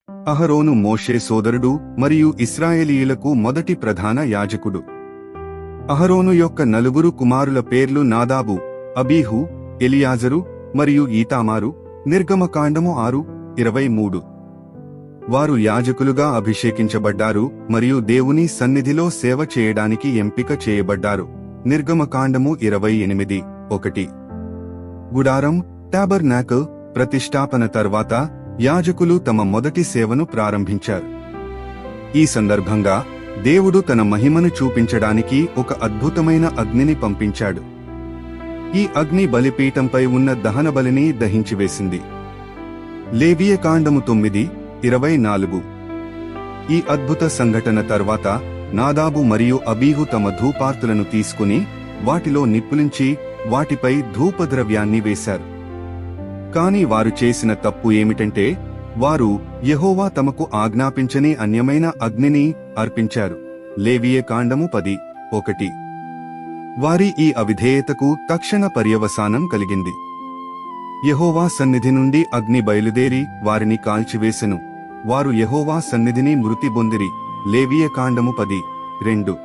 అహరోను మోషే సోదరుడు మరియు ఇశ్రాయేలీయులకు మొదటి ప్రధాన యాజకుడు. అహరోను యొక్క నలుగురు కుమారుల పేర్లు నాదాబు, అబీహు, ఎలియాజరు మరియు ఈతామారు. నిర్గమకాండము 6:23. వారు యాజకులుగా అభిషేకించబడ్డారు మరియు దేవుని సన్నిధిలో సేవ చేయడానికి ఎంపిక చేయబడ్డారు. నిర్గమకాండము 28:1. గుడారం, టాబర్నాకల్ ప్రతిష్టాపన తర్వాత యాజకులు తమ మొదటి సేవను ప్రారంభించారు. ఈ సందర్భంగా దేవుడు తన మహిమను చూపించడానికి ఒక అద్భుతమైన అగ్నిని పంపించాడు. ఈ అగ్ని బలిపీఠంపై ఉన్న దహనబలిని దహించివేసింది. లేవియకాండము 9:24. ఈ అద్భుత సంఘటన తర్వాత నాదాబు మరియు అబీహు తమ ధూపార్తులను తీసుకుని వాటిలో నిప్పులించి వాటిపై ధూపద్రవ్యాన్ని వేశారు. కాని వారు చేసిన తప్పు ఏమిటంటే వారు యెహోవా తమకు ఆజ్ఞాపించని అన్యమైన అగ్నిని అర్పించారు. లేవియకాండము 10:1. వారి ఈ అవిధేయతకు తక్షణ పర్యవసానం కలిగింది. యెహోవా సన్నిధి నుండి అగ్ని బయలుదేరి వారిని కాల్చివేసెను. వారు యెహోవా సన్నిధిని మృతి పొందిరి. లేవియకాండము 10:2.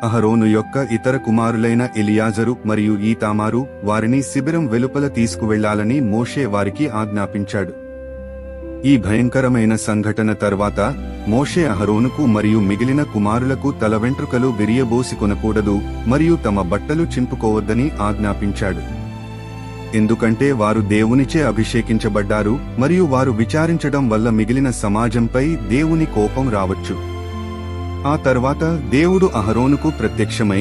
అహరోను యొక్క ఇతర కుమారులైన ఎలియాజరు మరియు ఈతామారు వారిని శిబిరం వెలుపల తీసుకువెళ్లాలని మోషే వారికి ఆజ్ఞాపించాడు. ఈ భయంకరమైన సంఘటన తర్వాత మోషే అహరోనుకు మరియు మిగిలిన కుమారులకు తల వెంట్రుకలు విరియబోసికొనకూడదు మరియు తమ బట్టలు చింపుకోవద్దని ఆజ్ఞాపించాడు. ఎందుకంటే వారు దేవునిచే అభిషేకించబడ్డారు మరియు వారు విచారించడం వల్ల మిగిలిన సమాజంపై దేవుని కోపం రావచ్చు. ఆ తర్వాత దేవుడు అహరోనుకు ప్రత్యక్షమై,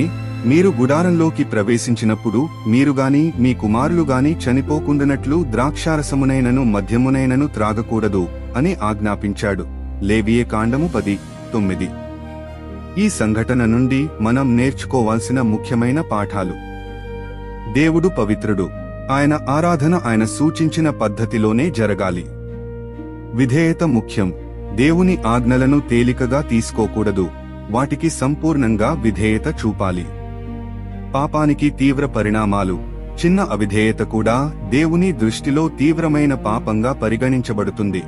మీరు గుడారంలోకి ప్రవేశించినప్పుడు మీరుగాని మీ కుమారులుగాని చనిపోకుండానట్లు ద్రాక్షారసమునైనను మద్యమునైనను త్రాగకూడదు అని ఆజ్ఞాపించాడు. లేవియకాండము 10:9. ఈ సంఘటన నుండి మనం నేర్చుకోవాల్సిన ముఖ్యమైన పాఠాలు. దేవుడు పవిత్రుడు. ఆయన ఆరాధన ఆయన సూచించిన పద్ధతిలోనే జరగాలి. విధేయత ముఖ్యం. దేవుని ఆజ్ఞలను తేలికగా తీసుకోకూడదు. వాటికి సంపూర్ణంగా విధేయత చూపాలి. పాపానికి తీవ్ర పరిణామాలు. చిన్న అవిధేయత కూడా దేవుని దృష్టిలో తీవ్రమైన పాపంగా పరిగణించబడుతుంది.